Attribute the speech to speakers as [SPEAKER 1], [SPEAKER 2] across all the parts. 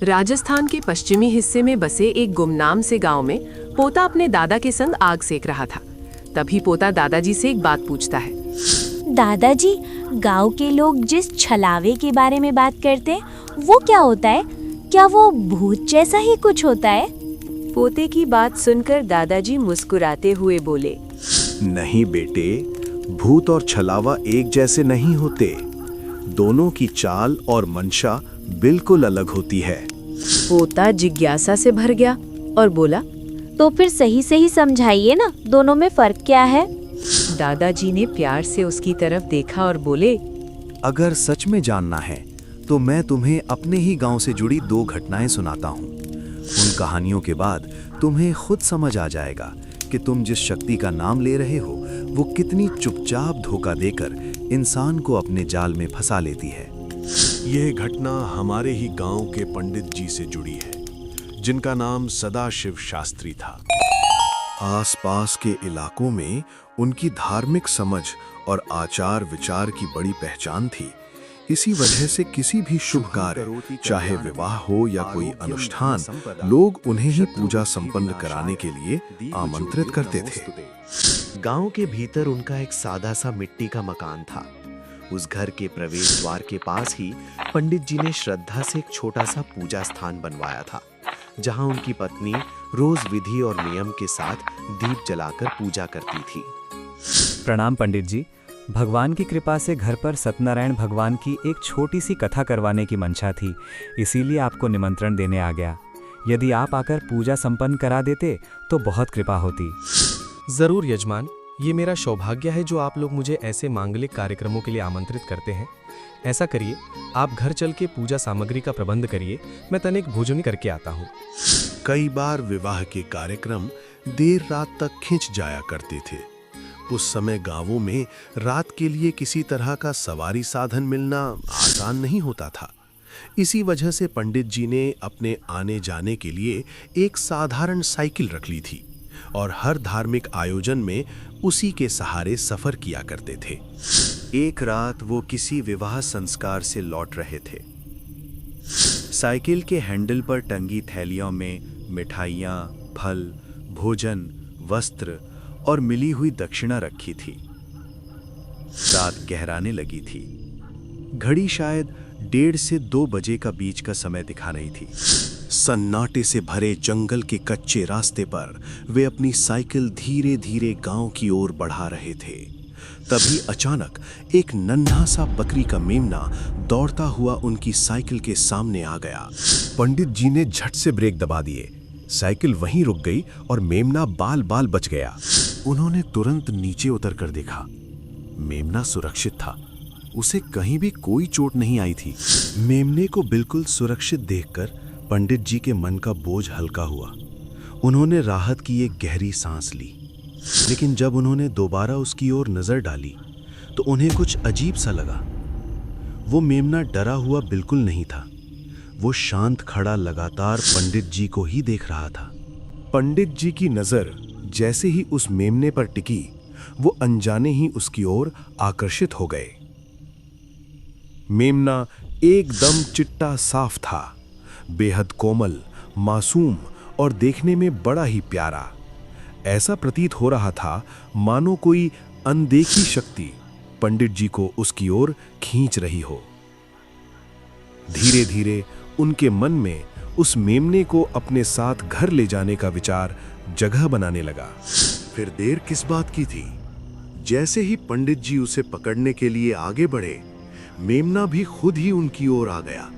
[SPEAKER 1] राजस्थान के पश्चिमी हिस्से में बसे एक गुमनाम से गांव में पोता अपने दादा के संग आग सेक रहा था। तभी पोता दादाजी से एक बात पूछता है।
[SPEAKER 2] दादाजी, गांव के लोग जिस छलावे के बारे में बात करते हैं वो क्या होता है? क्या वो भूत जैसा ही कुछ होता है?
[SPEAKER 1] पोते की बात सुनकर दादाजी मुस्कुराते हुए बोले,
[SPEAKER 3] नहीं बेटे, भूत और छलावा एक जैसे नहीं होते। दोनों की चाल और मंशा बिल्कुल अलग होती है।
[SPEAKER 1] पोता जिज्ञासा से भर गया और बोला,
[SPEAKER 2] तो फिर सही सही समझाइए ना, दोनों में फर्क क्या है?
[SPEAKER 1] दादाजी ने प्यार से उसकी तरफ देखा और बोले,
[SPEAKER 3] अगर सच में जानना है तो मैं तुम्हें अपने ही गांव से जुड़ी 2 घटनाएं सुनाता हूं। उन कहानियों के बाद तुम्हें खुद समझ आ जाएगा कि तुम जिस शक्ति का नाम ले रहे हो वो कितनी चुपचाप धोखा देकर इंसान को अपने जाल में फंसा लेती है।
[SPEAKER 4] यह घटना हमारे ही गांव के पंडित जी से जुड़ी है, जिनका नाम सदाशिव शास्त्री था। आसपास के इलाकों में उनकी धार्मिक समझ और आचार विचार की बड़ी पहचान थी। इसी वजह से किसी भी शुभ कार्य, चाहे विवाह हो या कोई अनुष्ठान, लोग उन्हें ही पूजा संपन्न कराने के लिए आमंत्रित करते थे।
[SPEAKER 5] गांव के भीतर उनका एक सादा सा मिट्टी का मकान था। उस घर के प्रवेश द्वार के पास ही पंडित जी ने श्रद्धा से एक छोटा सा पूजा स्थान बनवाया था, जहां उनकी पत्नी रोज विधि और नियम के साथ दीप जलाकर पूजा करती थी।
[SPEAKER 6] प्रणाम पंडित जी। भगवान की कृपा से घर पर सत्यनारायण भगवान की एक छोटी सी कथा करवाने की मंशा थी, इसीलिए आपको निमंत्रण देने आ गया। यदि आप आकर पूजा संपन्न करा देते तो बहुत कृपा होती।
[SPEAKER 7] जरूर यजमान, ये मेरा सौभाग्य है जो आप लोग मुझे ऐसे मांगलिक कार्यक्रमों के लिए आमंत्रित करते हैं। ऐसा करिए, आप घर चल के पूजा सामग्री का प्रबंध करिए, मैं तनिक भोजन करके आता हूँ।
[SPEAKER 4] कई बार विवाह के कार्यक्रम देर रात तक खिंच जाया करते थे। उस समय गांवों में रात के लिए किसी तरह का सवारी साधन मिलना आसान नहीं होता था। इसी वजह से पंडित जी ने अपने आने जाने के लिए एक साधारण साइकिल रख ली थी और हर धार्मिक आयोजन में उसी के सहारे सफर किया करते थे।
[SPEAKER 3] एक रात वो किसी विवाह संस्कार से लौट रहे थे। साइकिल के हैंडल पर टंगी थैलियों में मिठाइयाँ, फल, भोजन, वस्त्र और मिली हुई दक्षिणा रखी थी। रात गहराने लगी थी। घड़ी शायद 1:30 से 2 बजे का बीच का समय दिखा रही थी।
[SPEAKER 4] सन्नाटे से भरे जंगल के कच्चे रास्ते पर वे अपनी साइकिल धीरे धीरे गांव की ओर बढ़ा रहे थे। तभी अचानक एक नन्हा सा बकरी का मेमना दौड़ता हुआ उनकी साइकिल के सामने आ गया। पंडित जी ने झट से ब्रेक दबा दिए। साइकिल वहीं रुक गई और मेमना बाल बाल बच गया। उन्होंने तुरंत नीचे उतर कर देखा। मेमना सुरक्षित था, उसे कहीं भी कोई चोट नहीं आई थी। मेमने को बिल्कुल सुरक्षित देखकर पंडित जी के मन का बोझ हल्का हुआ। उन्होंने राहत की एक गहरी सांस ली। लेकिन जब उन्होंने दोबारा उसकी ओर नजर डाली तो उन्हें कुछ अजीब सा लगा। वो मेमना डरा हुआ बिल्कुल नहीं था। वो शांत खड़ा लगातार पंडित जी को ही देख रहा था। पंडित जी की नजर जैसे ही उस मेमने पर टिकी, वो अनजाने ही उसकी ओर आकर्षित हो गए। मेमना एकदम चिट्टा साफ था, बेहद कोमल, मासूम और देखने में बड़ा ही प्यारा। ऐसा प्रतीत हो रहा था मानो कोई अनदेखी शक्ति पंडित जी को उसकी ओर खींच रही हो। धीरे धीरे उनके मन में उस मेमने को अपने साथ घर ले जाने का विचार जगह बनाने लगा। फिर देर किस बात की थी? जैसे ही पंडित जी उसे पकड़ने के लिए आगे बढ़े, मेमना भी खुद ही उनकी ओर आ गया।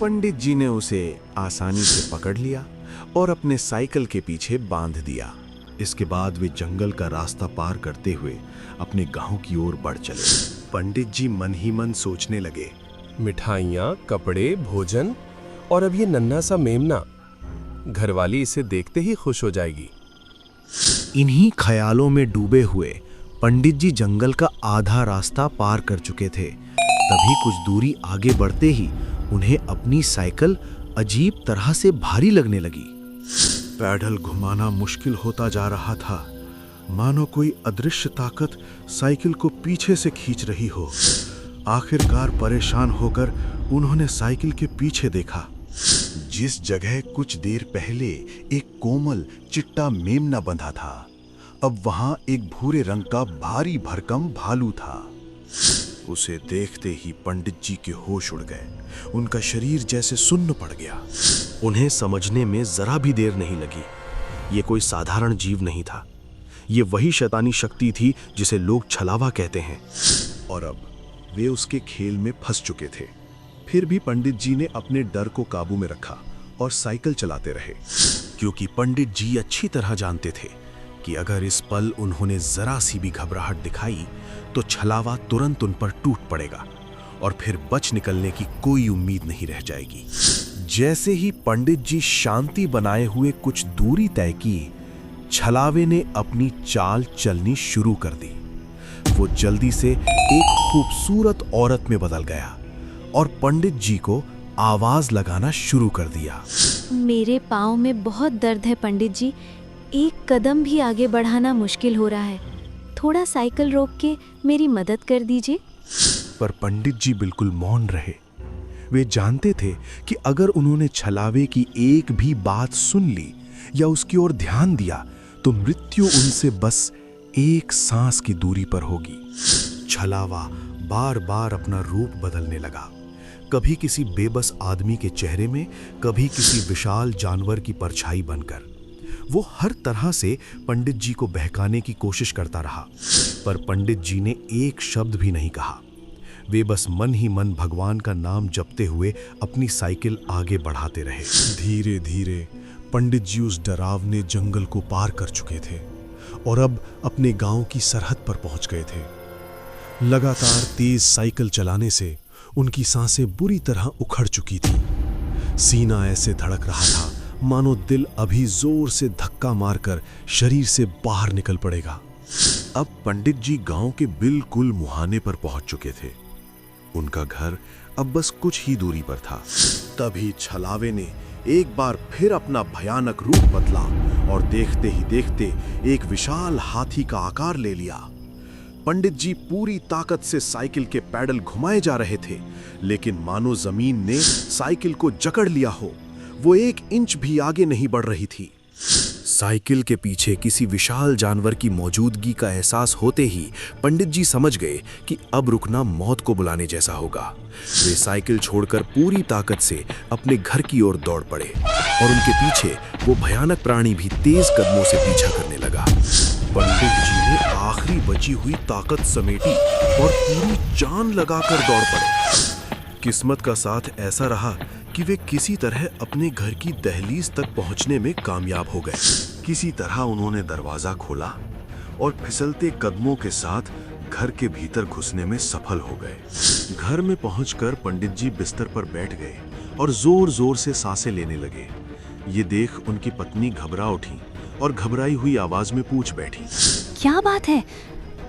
[SPEAKER 4] पंडित जी ने उसे आसानी से पकड़ लिया और अपने साइकिल के पीछे बांध दिया। इसके बाद वे जंगल का रास्ता पार करते हुए अपने गांव की ओर बढ़ चले। पंडित जी मन ही मन सोचने लगे,
[SPEAKER 7] मिठाइयाँ, कपड़े, भोजन और अब ये नन्हा सा मेमना, घरवाली इसे देखते ही खुश हो जाएगी।
[SPEAKER 3] इन्हीं ख्यालों में डूबे हुए पंडित जी जंगल का आधा रास्ता पार कर चुके थे। तभी कुछ दूरी आगे बढ़ते ही उन्हें अपनी साइकिल अजीब तरह से भारी लगने लगी।
[SPEAKER 4] पैडल घुमाना मुश्किल होता जा रहा था, मानो कोई अदृश्य ताकत साइकिल को पीछे से खींच रही हो। आखिरकार परेशान होकर उन्होंने साइकिल के पीछे देखा। जिस जगह कुछ देर पहले एक कोमल चिट्टा मेमना बंधा था, अब वहां एक भूरे रंग का भारी भरकम भालू था। उसे देखते ही पंडित जी के होश उड़ गए। उनका शरीर जैसे सुन्न पड़ गया।
[SPEAKER 5] उन्हें समझने में जरा भी देर नहीं लगी। ये कोई साधारण जीव नहीं था। ये वही शैतानी शक्ति थी जिसे लोग छलावा कहते हैं।
[SPEAKER 4] और अब वे उसके खेल में फंस चुके थे। फिर भी पंडित जी ने अपने डर को काबू में रखा और साइकिल चलाते रहे,
[SPEAKER 5] क्योंकि पंडित जी अच्छी तरह जानते थे कि अगर इस पल उन्होंने जरा सी भी घबराहट दिखाई तो छलावा तुरंत उन पर टूट पड़ेगा और फिर बच निकलने की कोई उम्मीद नहीं रह जाएगी।
[SPEAKER 4] जैसे ही पंडित जी शांति बनाए हुए कुछ दूरी तय की, छलावे ने अपनी चाल चलनी शुरू कर दी। वो जल्दी से एक खूबसूरत औरत में बदल गया और पंडित जी को आवाज लगाना शुरू कर दिया।
[SPEAKER 2] मेरे पाँव में बहुत दर्द है पंडित जी, एक कदम भी आगे बढ़ाना मुश्किल हो रहा है। थोड़ा साइकिल रोक के मेरी मदद कर दीजिए।
[SPEAKER 4] पर पंडित जी बिल्कुल मौन रहे। वे जानते थे कि अगर उन्होंने छलावे की एक भी बात सुन ली या उसकी ओर ध्यान दिया तो मृत्यु उनसे बस एक सांस की दूरी पर होगी। छलावा बार बार अपना रूप बदलने लगा, कभी किसी बेबस आदमी के चेहरे में, कभी किसी विशाल जानवर की परछाई बनकर। वो हर तरह से पंडित जी को बहकाने की कोशिश करता रहा, पर पंडित जी ने एक शब्द भी नहीं कहा। वे बस मन ही मन भगवान का नाम जपते हुए अपनी साइकिल आगे बढ़ाते रहे। धीरे धीरे पंडित जी उस डरावने जंगल को पार कर चुके थे और अब अपने गांव की सरहद पर पहुंच गए थे। लगातार तेज साइकिल चलाने से उनकी सांसें बुरी तरह उखड़ चुकी थी। सीना ऐसे धड़क रहा था मानो दिल अभी जोर से धक्का मारकर शरीर से बाहर निकल पड़ेगा। अब पंडित जी गांव के बिल्कुल मुहाने पर पहुंच चुके थे। उनका घर अब बस कुछ ही दूरी पर था। तभी छलावे ने एक बार फिर अपना भयानक रूप बदला और देखते ही देखते एक विशाल हाथी का आकार ले लिया। पंडित जी पूरी ताकत से साइकिल के पैडल घुमाए जा रहे थे, लेकिन मानो जमीन ने साइकिल को जकड़ लिया हो। वो 1 इंच भी आगे नहीं बढ़ रही थी। साइकिल के पीछे किसी विशाल जानवर की मौजूदगी का एहसास होते ही पंडित जी समझ गए कि अब रुकना मौत को बुलाने जैसा होगा। वे साइकिल छोड़कर पूरी ताकत से अपने घर की ओर दौड़ पड़े और उनके पीछे वो भयानक प्राणी भी तेज कदमों से पीछा करने लगा। पंडित जी ने आखिरी बची हुई ताकत समेटी और पूरी जान लगाकर दौड़ पड़े। किस्मत का साथ ऐसा रहा कि वे किसी तरह अपने घर की दहलीज तक पहुंचने में कामयाब हो गए। किसी तरह उन्होंने दरवाजा खोला और फिसलते कदमों के साथ घर के भीतर घुसने में सफल हो गए। घर में पहुंचकर पंडित जी बिस्तर पर बैठ गए और जोर जोर से सांसें लेने लगे। ये देख उनकी पत्नी घबरा उठी और घबराई हुई आवाज में पूछ बैठी,
[SPEAKER 2] क्या बात है,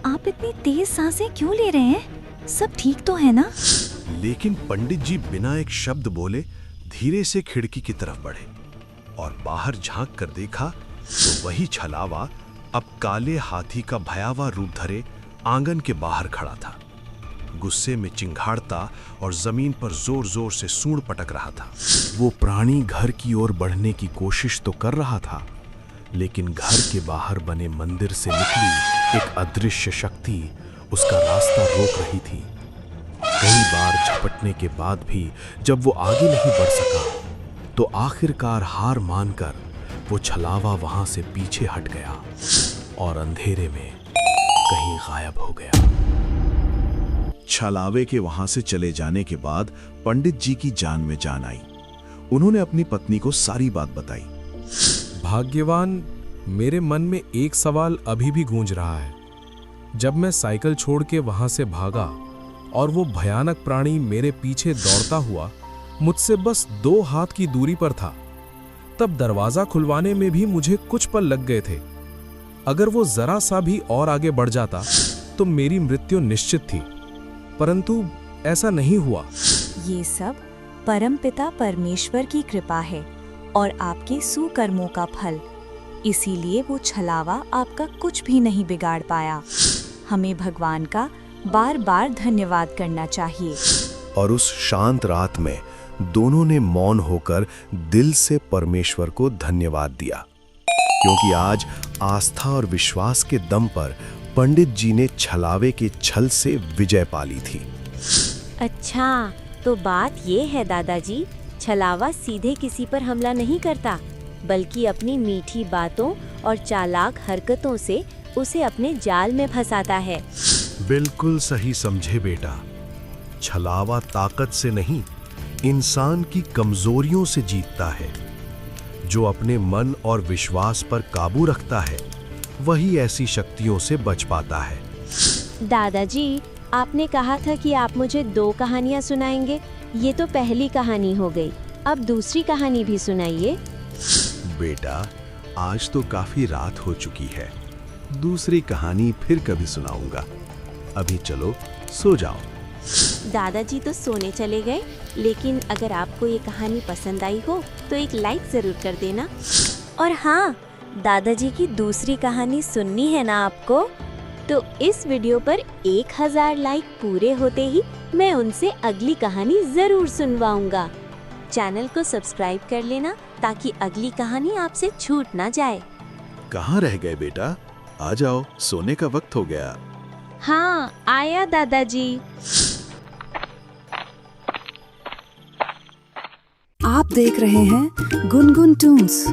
[SPEAKER 2] आप इतनी तेज सांसें क्यों ले रहे हैं? सब ठीक तो है ना?
[SPEAKER 4] लेकिन पंडित जी बिना एक शब्द बोले धीरे से खिड़की की तरफ बढ़े और बाहर झांक कर देखा तो वही छलावा अब काले हाथी का भयावह रूप धरे आंगन के बाहर खड़ा था। गुस्से में चिंघाड़ता और जमीन पर जोर जोर से सूंड पटक रहा था। वो प्राणी घर की ओर बढ़ने की कोशिश तो कर रहा था, लेकिन घर के बाहर बने मंदिर से निकली एक अदृश्य शक्ति उसका रास्ता रोक रही थी। कई बार झपटने के बाद भी जब वो आगे नहीं बढ़ सका तो आखिरकार हार मानकर वो छलावा वहां से पीछे हट गया और अंधेरे में कहीं गायब हो गया। छलावे के वहां से चले जाने के बाद पंडित जी की जान में जान आई। उन्होंने अपनी पत्नी को सारी बात बताई।
[SPEAKER 7] भाग्यवान, मेरे मन में एक सवाल अभी भी गूंज रहा है। जब मैं साइकिल छोड़ के वहां से भागा और वो भयानक प्राणी मेरे पीछे दौड़ता हुआ मुझसे बस 2 हाथ की दूरी पर था, तब दरवाजा खुलवाने में भी मुझे कुछ पल लग गए थे। अगर वो जरा सा भी और आगे बढ़ जाता तो मेरी मृत्यु निश्चित थी, परंतु ऐसा नहीं हुआ।
[SPEAKER 2] ये सब परमपिता परमेश्वर की कृपा है और आपके सुकर्मों का फल। इसीलिए वो छलावा आपका कुछ भी नहीं बिगाड़ पाया। हमें भगवान का बार बार धन्यवाद करना चाहिए।
[SPEAKER 4] और उस शांत रात में दोनों ने मौन होकर दिल से परमेश्वर को धन्यवाद दिया, क्योंकि आज आस्था और विश्वास के दम पर पंडित जी ने छलावे के छल से विजय पाली थी।
[SPEAKER 8] अच्छा, तो बात ये है दादाजी, छलावा सीधे किसी पर हमला नहीं करता, बल्कि अपनी मीठी बातों और चालाक हरकतों से उसे अपने जाल में फंसाता है।
[SPEAKER 4] बिल्कुल सही समझे बेटा। छलावा ताकत से नहीं, इंसान की कमजोरियों से जीतता है। जो अपने मन और विश्वास पर काबू रखता है, वही ऐसी शक्तियों से बच पाता है।
[SPEAKER 8] दादाजी, आपने कहा था कि आप मुझे 2 कहानियाँ सुनाएंगे। ये तो पहली कहानी हो गई, अब दूसरी कहानी भी सुनाइए।
[SPEAKER 4] बेटा, आज तो काफी रात हो चुकी है, दूसरी कहानी फिर कभी सुनाऊंगा। अभी चलो सो जाओ।
[SPEAKER 8] दादाजी तो सोने चले गए, लेकिन अगर आपको ये कहानी पसंद आई हो तो एक लाइक जरूर कर देना। और हाँ, दादाजी की दूसरी कहानी सुननी है ना आपको? तो इस वीडियो पर 1000 लाइक पूरे होते ही मैं उनसे अगली कहानी जरूर सुनवाऊंगा। चैनल को सब्सक्राइब कर लेना ताकि अगली कहानी आपसे छूट ना जाए।
[SPEAKER 4] कहाँ रह गए बेटा? आ जाओ, सोने का वक्त हो गया।
[SPEAKER 8] हाँ, आया दादाजी।
[SPEAKER 9] आप देख रहे हैं गुनगुन टून्स।